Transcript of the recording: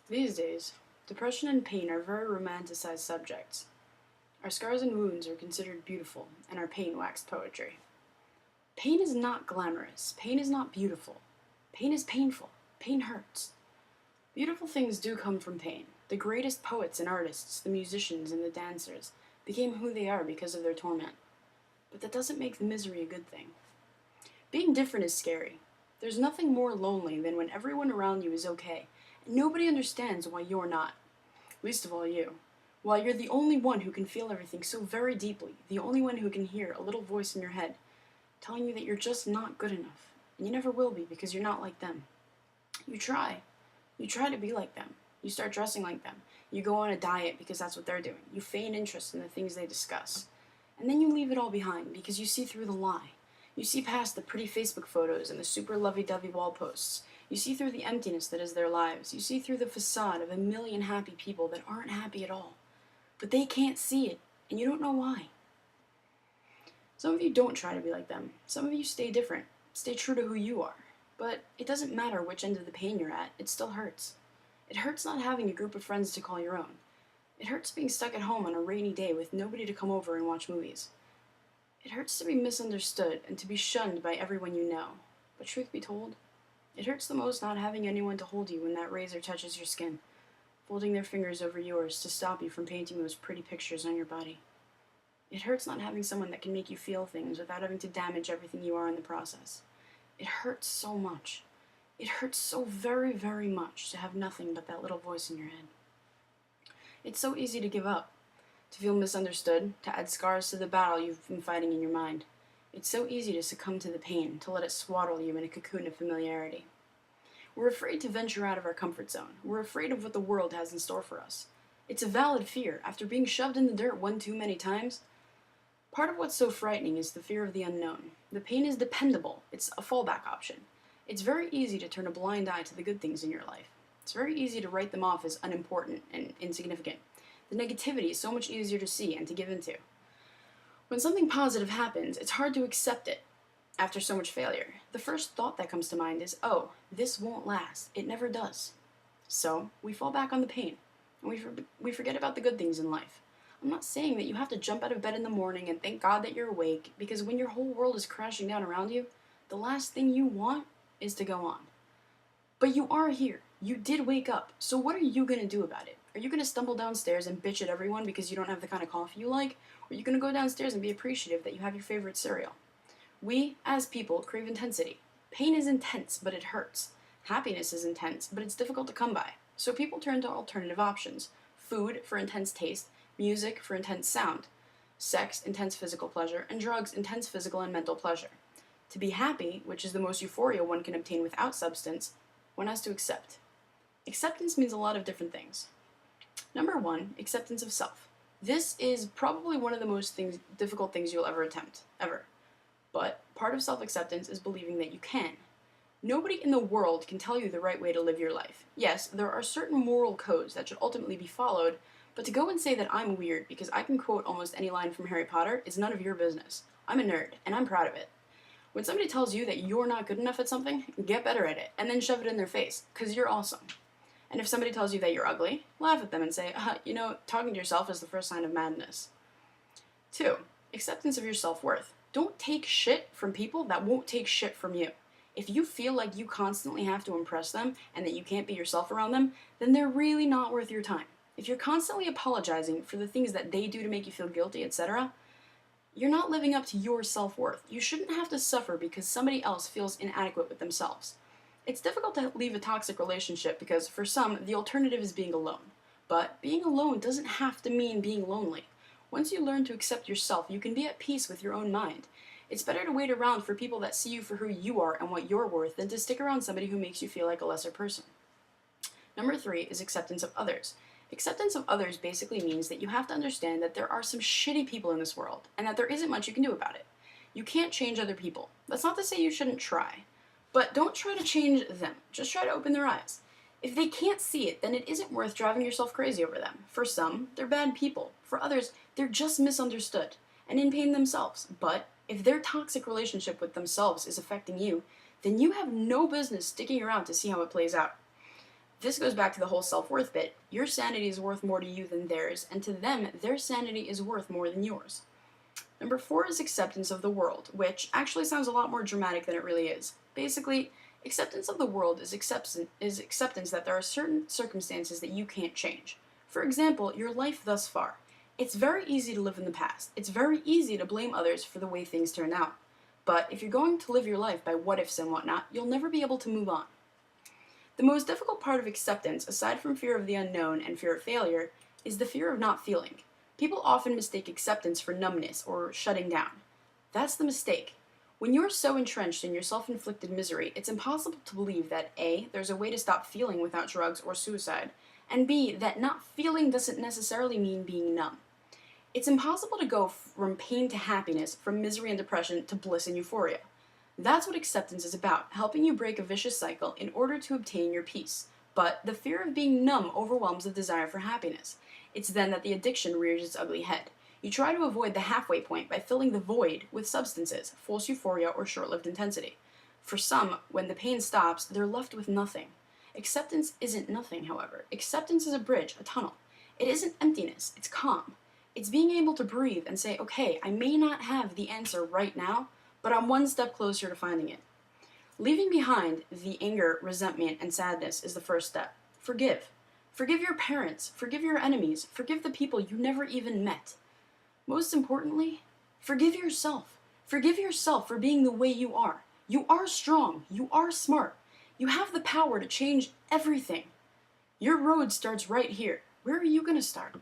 These days, depression and pain are very romanticized subjects. Our scars and wounds are considered beautiful, and our pain waxed poetry. Pain is not glamorous. Pain is not beautiful. Pain is painful. Pain hurts. Beautiful things do come from pain. The greatest poets and artists, the musicians and the dancers, became who they are because of their torment. But that doesn't make the misery a good thing. Being different is scary. There's nothing more lonely than when everyone around you is okay, and nobody understands why you're not. Least of all you. While you're the only one who can feel everything so very deeply, the only one who can hear a little voice in your head telling you that you're just not good enough, and you never will be because you're not like them. You try. You try to be like them. You start dressing like them. You go on a diet because that's what they're doing. You feign interest in the things they discuss. And then you leave it all behind because you see through the lie. You see past the pretty Facebook photos and the super lovey-dovey wall posts. You see through the emptiness that is their lives. You see through the facade of a million happy people that aren't happy at all. But they can't see it, and you don't know why. Some of you don't try to be like them. Some of you stay different. Stay true to who you are. But it doesn't matter which end of the pain you're at, it still hurts. It hurts not having a group of friends to call your own. It hurts being stuck at home on a rainy day with nobody to come over and watch movies. It hurts to be misunderstood and to be shunned by everyone you know. But truth be told, it hurts the most not having anyone to hold you when that razor touches your skin, folding their fingers over yours to stop you from painting those pretty pictures on your body. It hurts not having someone that can make you feel things without having to damage everything you are in the process. It hurts so much. It hurts so very, very much to have nothing but that little voice in your head. It's so easy to give up, to feel misunderstood, to add scars to the battle you've been fighting in your mind. It's so easy to succumb to the pain, to let it swaddle you in a cocoon of familiarity. We're afraid to venture out of our comfort zone. We're afraid of what the world has in store for us. It's a valid fear. After being shoved in the dirt one too many times, part of what's so frightening is the fear of the unknown. The pain is dependable. It's a fallback option. It's very easy to turn a blind eye to the good things in your life. It's very easy to write them off as unimportant and insignificant. The negativity is so much easier to see and to give into. When something positive happens, it's hard to accept it after so much failure. The first thought that comes to mind is, oh, this won't last. It never does. So we fall back on the pain, and we forget about the good things in life. I'm not saying that you have to jump out of bed in the morning and thank God that you're awake, because when your whole world is crashing down around you, the last thing you want is to go on. But you are here. You did wake up. So what are you going to do about it? Are you going to stumble downstairs and bitch at everyone because you don't have the kind of coffee you like? Or are you going to go downstairs and be appreciative that you have your favorite cereal? We, as people, crave intensity. Pain is intense, but it hurts. Happiness is intense, but it's difficult to come by. So people turn to alternative options. Food for intense taste, music for intense sound, sex, intense physical pleasure, and drugs, intense physical and mental pleasure. To be happy, which is the most euphoria one can obtain without substance, one has to accept. Acceptance means a lot of different things. Number one, acceptance of self. This is probably one of the most difficult things you'll ever attempt, ever. But part of self-acceptance is believing that you can. Nobody in the world can tell you the right way to live your life. Yes, there are certain moral codes that should ultimately be followed, but to go and say that I'm weird because I can quote almost any line from Harry Potter is none of your business. I'm a nerd, and I'm proud of it. When somebody tells you that you're not good enough at something, get better at it, and then shove it in their face, because you're awesome. And if somebody tells you that you're ugly, laugh at them and say, talking to yourself is the first sign of madness. 2. Acceptance of your self-worth. Don't take shit from people that won't take shit from you. If you feel like you constantly have to impress them and that you can't be yourself around them, then they're really not worth your time. If you're constantly apologizing for the things that they do to make you feel guilty, etc., you're not living up to your self-worth. You shouldn't have to suffer because somebody else feels inadequate with themselves. It's difficult to leave a toxic relationship because, for some, the alternative is being alone. But being alone doesn't have to mean being lonely. Once you learn to accept yourself, you can be at peace with your own mind. It's better to wait around for people that see you for who you are and what you're worth than to stick around somebody who makes you feel like a lesser person. Number 3 is acceptance of others. Acceptance of others basically means that you have to understand that there are some shitty people in this world, and that there isn't much you can do about it. You can't change other people. That's not to say you shouldn't try. But don't try to change them. Just try to open their eyes. If they can't see it, then it isn't worth driving yourself crazy over them. For some, they're bad people. For others, they're just misunderstood and in pain themselves. But if their toxic relationship with themselves is affecting you, then you have no business sticking around to see how it plays out. This goes back to the whole self-worth bit. Your sanity is worth more to you than theirs, and to them, their sanity is worth more than yours. Number 4 is acceptance of the world, which actually sounds a lot more dramatic than it really is. Basically, acceptance of the world is acceptance that there are certain circumstances that you can't change. For example, your life thus far. It's very easy to live in the past. It's very easy to blame others for the way things turn out. But if you're going to live your life by what-ifs and whatnot, you'll never be able to move on. The most difficult part of acceptance, aside from fear of the unknown and fear of failure, is the fear of not feeling. People often mistake acceptance for numbness or shutting down. That's the mistake. When you're so entrenched in your self-inflicted misery, it's impossible to believe that A, there's a way to stop feeling without drugs or suicide, and B, that not feeling doesn't necessarily mean being numb. It's impossible to go from pain to happiness, from misery and depression to bliss and euphoria. That's what acceptance is about, helping you break a vicious cycle in order to obtain your peace. But the fear of being numb overwhelms the desire for happiness. It's then that the addiction rears its ugly head. You try to avoid the halfway point by filling the void with substances, false euphoria, or short-lived intensity. For some, when the pain stops, they're left with nothing. Acceptance isn't nothing, however. Acceptance is a bridge, a tunnel. It isn't emptiness, it's calm. It's being able to breathe and say, okay, I may not have the answer right now, but I'm one step closer to finding it. Leaving behind the anger, resentment, and sadness is the first step. Forgive. Forgive your parents. Forgive your enemies. Forgive the people you never even met. Most importantly, forgive yourself. Forgive yourself for being the way you are. You are strong. You are smart. You have the power to change everything. Your road starts right here. Where are you going to start?